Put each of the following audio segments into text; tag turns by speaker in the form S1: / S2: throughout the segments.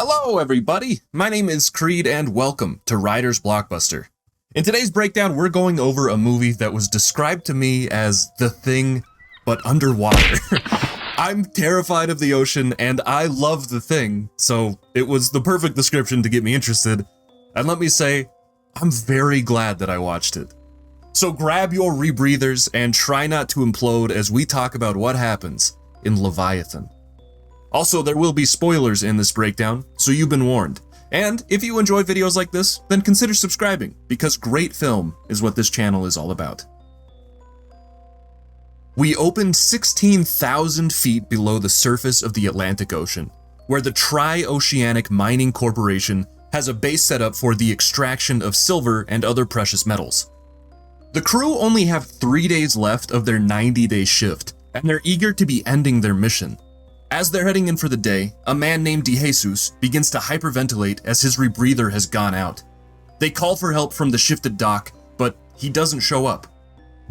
S1: Hello everybody, my name is Creed and welcome to Ryder's Blockbuster. In today's breakdown, we're going over a movie that was described to me as The Thing, but underwater. I'm terrified of the ocean and I love The Thing, so it was the perfect description to get me interested. And let me say, I'm very glad that I watched it. So grab your rebreathers and try not to implode as we talk about what happens in Leviathan. Also, there will be spoilers in this breakdown, so you've been warned. And if you enjoy videos like this, then consider subscribing, because great film is what this channel is all about. We opened 16,000 feet below the surface of the Atlantic Ocean, where the Tri-Oceanic Mining Corporation has a base set up for the extraction of silver and other precious metals. The crew only have 3 days left of their 90-day shift, and they're eager to be ending their mission. As they're heading in for the day, a man named DeJesus begins to hyperventilate as his rebreather has gone out. They call for help from the shifted dock, but he doesn't show up.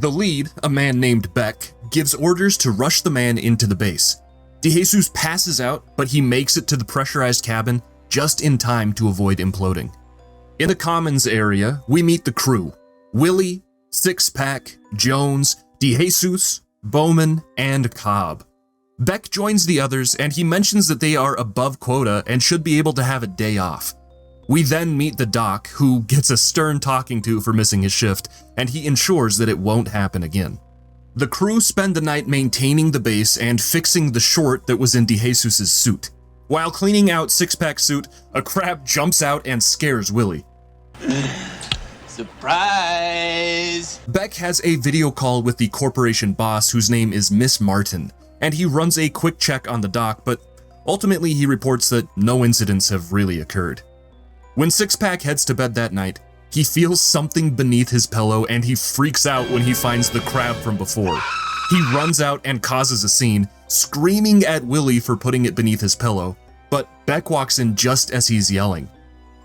S1: The lead, a man named Beck, gives orders to rush the man into the base. DeJesus passes out, but he makes it to the pressurized cabin just in time to avoid imploding. In the commons area, we meet the crew: Willie, Six-Pack, Jones, DeJesus, Bowman, and Cobb. Beck joins the others and he mentions that they are above quota and should be able to have a day off. We then meet the doc, who gets a stern talking to for missing his shift, and he ensures that it won't happen again. The crew spend the night maintaining the base and fixing the short that was in DeJesus' suit. While cleaning out Six-Pack's suit, a crab jumps out and scares Willie.
S2: Surprise!
S1: Beck has a video call with the corporation boss, whose name is Miss Martin, and he runs a quick check on the dock, but ultimately he reports that no incidents have really occurred. When Six-Pack heads to bed that night, he feels something beneath his pillow and he freaks out when he finds the crab from before. He runs out and causes a scene, screaming at Willie for putting it beneath his pillow, but Beck walks in just as he's yelling.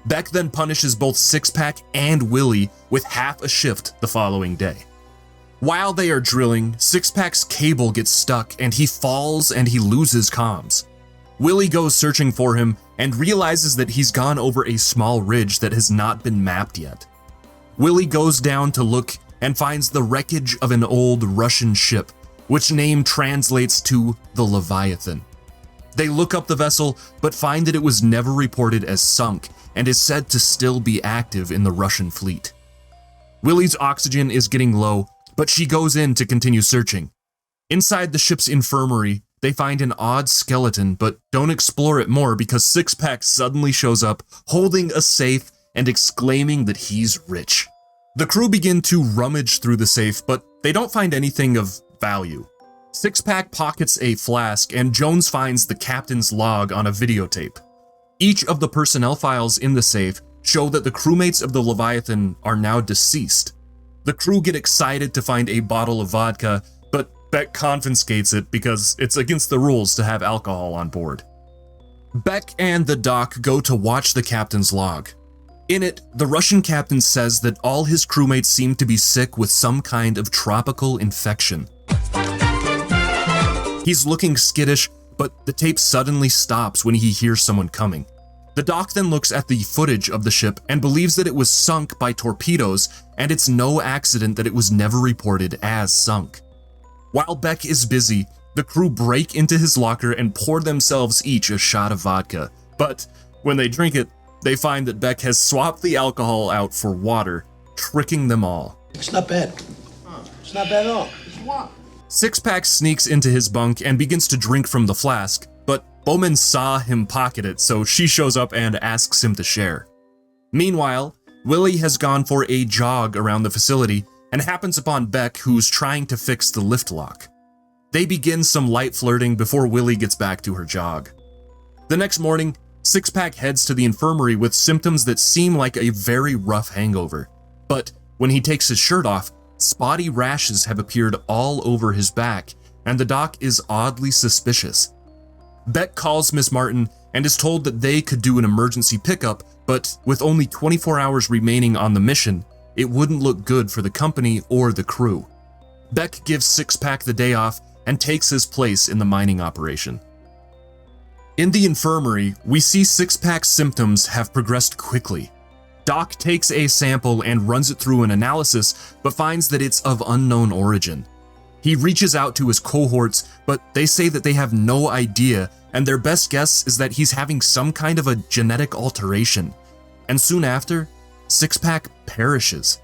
S1: Beck then punishes both Six-Pack and Willie with half a shift the following day. While they are drilling, Six-Pack's cable gets stuck and he falls and he loses comms. Willie goes searching for him and realizes that he's gone over a small ridge that has not been mapped yet. Willie goes down to look and finds the wreckage of an old Russian ship, which name translates to the Leviathan. They look up the vessel but find that it was never reported as sunk and is said to still be active in the Russian fleet. Willie's oxygen is getting low, but she goes in to continue searching. Inside the ship's infirmary, they find an odd skeleton, but don't explore it more because Six-Pack suddenly shows up, holding a safe and exclaiming that he's rich. The crew begin to rummage through the safe, but they don't find anything of value. Six-Pack pockets a flask, and Jones finds the captain's log on a videotape. Each of the personnel files in the safe show that the crewmates of the Leviathan are now deceased. The crew get excited to find a bottle of vodka, but Beck confiscates it because it's against the rules to have alcohol on board. Beck and the doc go to watch the captain's log. In it, the Russian captain says that all his crewmates seem to be sick with some kind of tropical infection. He's looking skittish, but the tape suddenly stops when he hears someone coming. The doc then looks at the footage of the ship and believes that it was sunk by torpedoes, and it's no accident that it was never reported as sunk. While Beck is busy, the crew break into his locker and pour themselves each a shot of vodka, but when they drink it, they find that Beck has swapped the alcohol out for water, tricking them all.
S2: It's not bad. It's not bad at all. It's what?
S1: Six-Pack sneaks into his bunk and begins to drink from the flask, but Bowman saw him pocket it, so she shows up and asks him to share. Meanwhile, Willie has gone for a jog around the facility and happens upon Beck, who's trying to fix the lift lock. They begin some light flirting before Willie gets back to her jog. The next morning, Six-Pack heads to the infirmary with symptoms that seem like a very rough hangover, but when he takes his shirt off, spotty rashes have appeared all over his back, and the doc is oddly suspicious. Beck calls Miss Martin and is told that they could do an emergency pickup, but with only 24 hours remaining on the mission, it wouldn't look good for the company or the crew. Beck gives Six-Pack the day off and takes his place in the mining operation. In the infirmary, we see Six-Pack's symptoms have progressed quickly. Doc takes a sample and runs it through an analysis, but finds that it's of unknown origin. He reaches out to his cohorts, but they say that they have no idea, and their best guess is that he's having some kind of a genetic alteration. And soon after, Six-Pack perishes.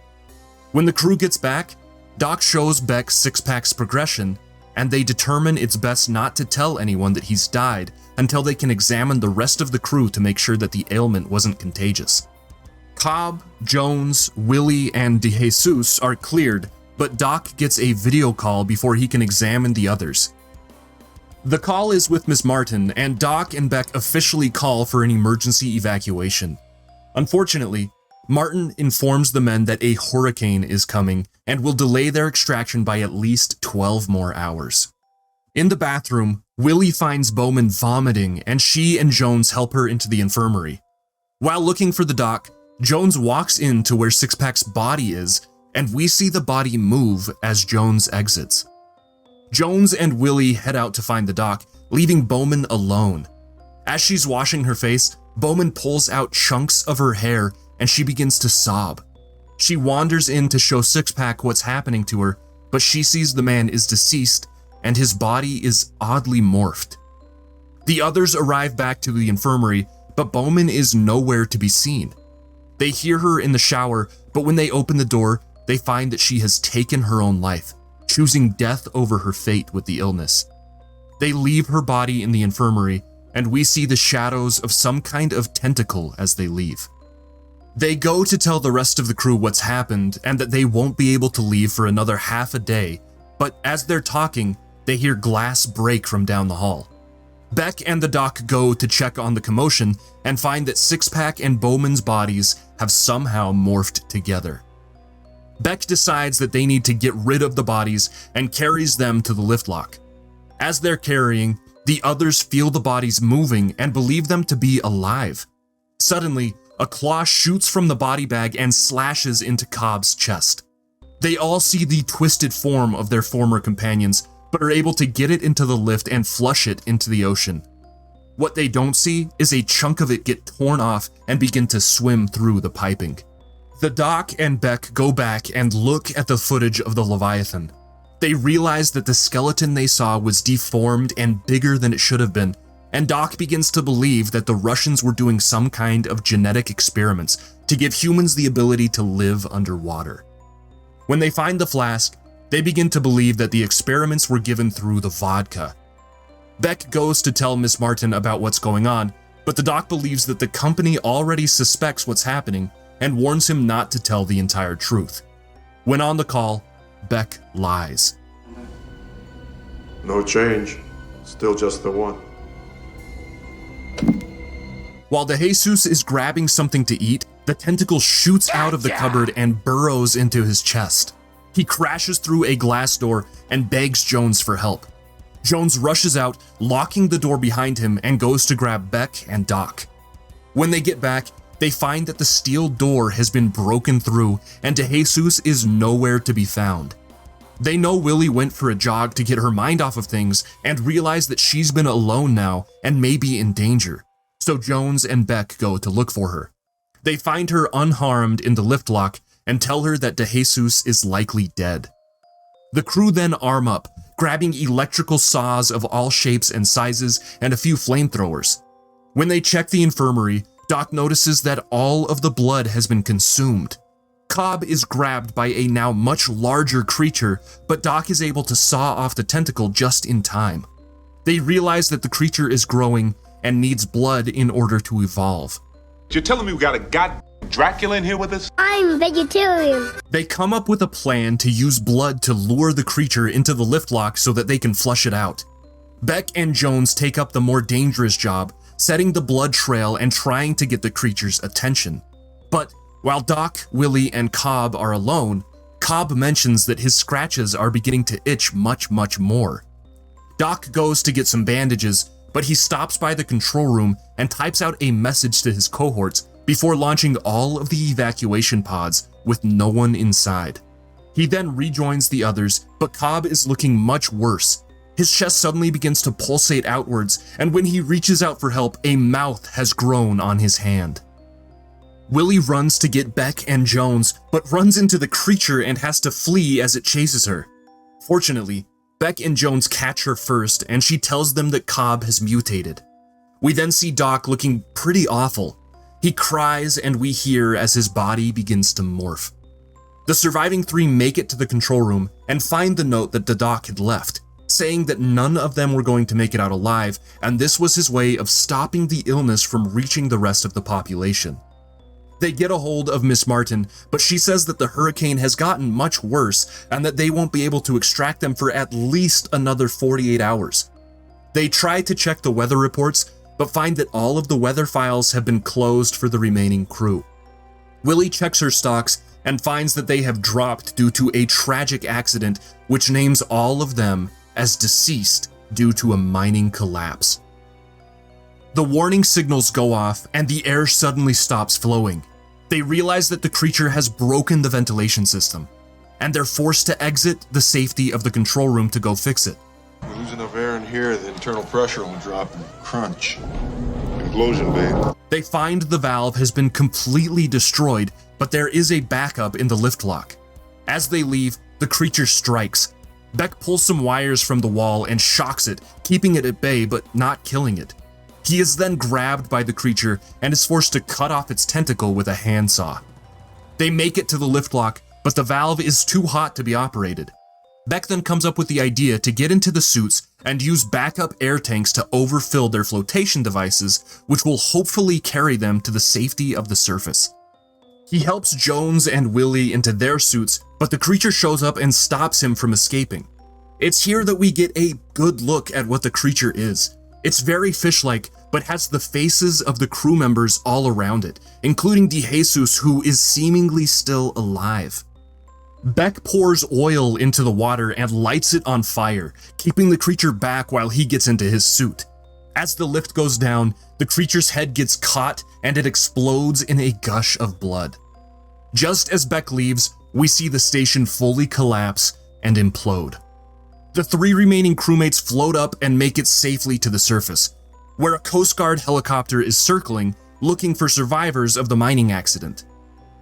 S1: When the crew gets back, Doc shows Beck Six-Pack's progression, and they determine it's best not to tell anyone that he's died until they can examine the rest of the crew to make sure that the ailment wasn't contagious. Cobb, Jones, Willie, and DeJesus are cleared, but Doc gets a video call before he can examine the others. The call is with Miss Martin, and Doc and Beck officially call for an emergency evacuation. Unfortunately, Martin informs the men that a hurricane is coming and will delay their extraction by at least 12 more hours. In the bathroom, Willie finds Bowman vomiting, and she and Jones help her into the infirmary. While looking for the doc, Jones walks into where Six-Pack's body is, and we see the body move as Jones exits. Jones and Willie head out to find the doc, leaving Bowman alone. As she's washing her face, Bowman pulls out chunks of her hair and she begins to sob. She wanders in to show Six-Pack what's happening to her, but she sees the man is deceased and his body is oddly morphed. The others arrive back to the infirmary, but Bowman is nowhere to be seen. They hear her in the shower, but when they open the door, they find that she has taken her own life, choosing death over her fate with the illness. They leave her body in the infirmary, and we see the shadows of some kind of tentacle as they leave. They go to tell the rest of the crew what's happened and that they won't be able to leave for another half a day, but as they're talking, they hear glass break from down the hall. Beck and the doc go to check on the commotion and find that Six-Pack and Bowman's bodies have somehow morphed together. Beck decides that they need to get rid of the bodies and carries them to the lift lock. As they're carrying, the others feel the bodies moving and believe them to be alive. Suddenly, a claw shoots from the body bag and slashes into Cobb's chest. They all see the twisted form of their former companions, but are able to get it into the lift and flush it into the ocean. What they don't see is a chunk of it get torn off and begin to swim through the piping. The doc and Beck go back and look at the footage of the Leviathan. They realize that the skeleton they saw was deformed and bigger than it should have been, and Doc begins to believe that the Russians were doing some kind of genetic experiments to give humans the ability to live underwater. When they find the flask, they begin to believe that the experiments were given through the vodka. Beck goes to tell Miss Martin about what's going on, but the doc believes that the company already suspects what's happening and warns him not to tell the entire truth. When on the call, Beck lies.
S3: No change. Still just the one.
S1: While DeJesus is grabbing something to eat, the tentacle shoots out of the cupboard and burrows into his chest. He crashes through a glass door and begs Jones for help. Jones rushes out, locking the door behind him, and goes to grab Beck and Doc. When they get back, they find that the steel door has been broken through and DeJesus is nowhere to be found. They know Willie went for a jog to get her mind off of things and realize that she's been alone now and may be in danger, so Jones and Beck go to look for her. They find her unharmed in the lift lock and tell her that DeJesus is likely dead. The crew then arm up, grabbing electrical saws of all shapes and sizes and a few flamethrowers. When they check the infirmary, Doc notices that all of the blood has been consumed. Cobb is grabbed by a now much larger creature, but Doc is able to saw off the tentacle just in time. They realize that the creature is growing and needs blood in order to evolve.
S4: You're telling me we got a goddamn Dracula in here with us?
S5: I'm vegetarian.
S1: They come up with a plan to use blood to lure the creature into the lift lock so that they can flush it out. Beck and Jones take up the more dangerous job, setting the blood trail and trying to get the creature's attention. But while Doc, Willie, and Cobb are alone, Cobb mentions that his scratches are beginning to itch much more. Doc goes to get some bandages, but he stops by the control room and types out a message to his cohorts before launching all of the evacuation pods with no one inside. He then rejoins the others, but Cobb is looking much worse. His chest suddenly begins to pulsate outwards, and when he reaches out for help, a mouth has grown on his hand. Willie runs to get Beck and Jones, but runs into the creature and has to flee as it chases her. Fortunately, Beck and Jones catch her first, and she tells them that Cobb has mutated. We then see Doc looking pretty awful. He cries, and we hear as his body begins to morph. The surviving three make it to the control room and find the note that the Doc had left, saying that none of them were going to make it out alive, and this was his way of stopping the illness from reaching the rest of the population. They get a hold of Miss Martin, but she says that the hurricane has gotten much worse and that they won't be able to extract them for at least another 48 hours. They try to check the weather reports, but find that all of the weather files have been closed for the remaining crew. Willie checks her stalks and finds that they have dropped due to a tragic accident which names all of them as deceased due to a mining collapse. The warning signals go off and the air suddenly stops flowing. They realize that the creature has broken the ventilation system, and they're forced to exit the safety of the control room to go fix it.
S3: We lose enough air in here, the internal pressure will drop and crunch. Explosion, babe.
S1: They find the valve has been completely destroyed, but there is a backup in the lift lock. As they leave, the creature strikes. Beck pulls some wires from the wall and shocks it, keeping it at bay but not killing it. He is then grabbed by the creature and is forced to cut off its tentacle with a handsaw. They make it to the lift lock, but the valve is too hot to be operated. Beck then comes up with the idea to get into the suits and use backup air tanks to overfill their flotation devices, which will hopefully carry them to the safety of the surface. He helps Jones and Willie into their suits, but the creature shows up and stops him from escaping. It's here that we get a good look at what the creature is. It's very fish-like, but has the faces of the crew members all around it, including DeJesus, who is seemingly still alive. Beck pours oil into the water and lights it on fire, keeping the creature back while he gets into his suit. As the lift goes down, the creature's head gets caught and it explodes in a gush of blood. Just as Beck leaves, we see the station fully collapse and implode. The three remaining crewmates float up and make it safely to the surface, where a Coast Guard helicopter is circling, looking for survivors of the mining accident.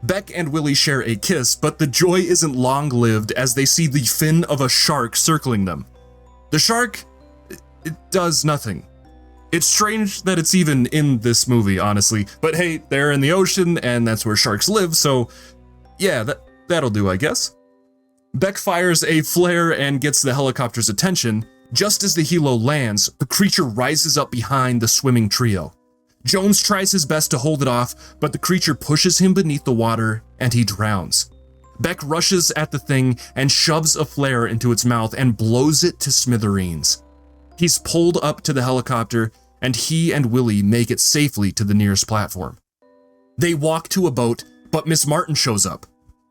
S1: Beck and Willie share a kiss, but the joy isn't long-lived as they see the fin of a shark circling them. The shark, it does nothing. It's strange that it's even in this movie, honestly, but hey, they're in the ocean and that's where sharks live, so yeah, that'll do, I guess. Beck fires a flare and gets the helicopter's attention. Just as the helo lands, the creature rises up behind the swimming trio. Jones tries his best to hold it off, but the creature pushes him beneath the water and he drowns. Beck rushes at the thing and shoves a flare into its mouth and blows it to smithereens. He's pulled up to the helicopter and he and Willie make it safely to the nearest platform. They walk to a boat, but Miss Martin shows up.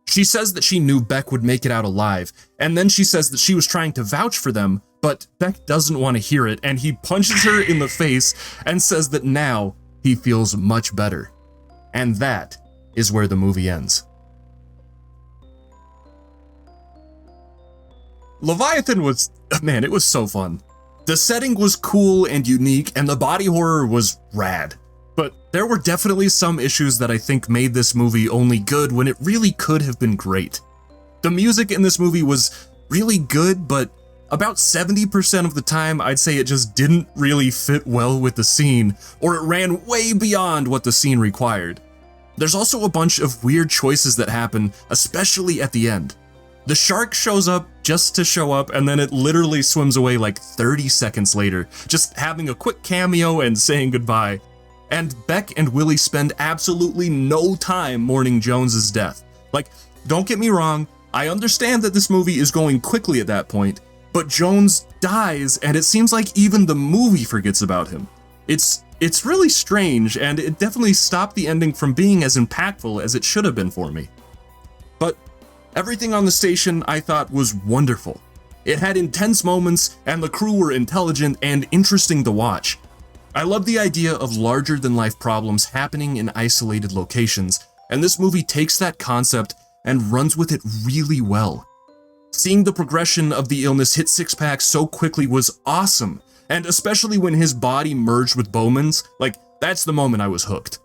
S1: She says that she knew Beck would make it out alive, and then she says that she was trying to vouch for them, but Beck doesn't want to hear it, and he punches her in the face and says that now he feels much better. And that is where the movie ends. Leviathan was, man, it was so fun. The setting was cool and unique, and the body horror was rad. But there were definitely some issues that I think made this movie only good when it really could have been great. The music in this movie was really good, but about 70% of the time I'd say it just didn't really fit well with the scene, or it ran way beyond what the scene required. There's also a bunch of weird choices that happen, especially at the end. The shark shows up just to show up, and then it literally swims away like 30 seconds later, just having a quick cameo and saying goodbye. And Beck and Willie spend absolutely no time mourning Jones's death. Like, don't get me wrong, I understand that this movie is going quickly at that point, but Jones dies and it seems like even the movie forgets about him. It's really strange, and it definitely stopped the ending from being as impactful as it should have been for me. But everything on the station I thought was wonderful. It had intense moments, and the crew were intelligent and interesting to watch. I love the idea of larger-than-life problems happening in isolated locations, and this movie takes that concept and runs with it really well. Seeing the progression of the illness hit Six-Pack so quickly was awesome, and especially when his body merged with Bowman's, like, that's the moment I was hooked.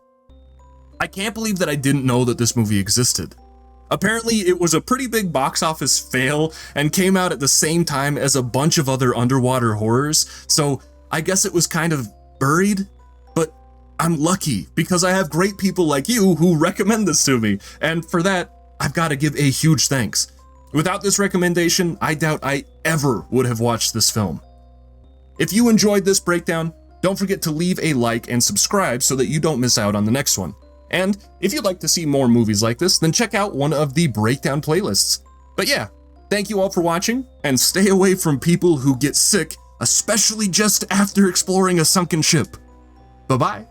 S1: I can't believe that I didn't know that this movie existed. Apparently, it was a pretty big box office fail and came out at the same time as a bunch of other underwater horrors, so I guess it was kind of buried, but I'm lucky because I have great people like you who recommend this to me, and for that, I've got to give a huge thanks. Without this recommendation, I doubt I ever would have watched this film. If you enjoyed this breakdown, don't forget to leave a like and subscribe so that you don't miss out on the next one. And if you'd like to see more movies like this, then check out one of the breakdown playlists. But yeah, thank you all for watching, and stay away from people who get sick, especially just after exploring a sunken ship. Bye-bye.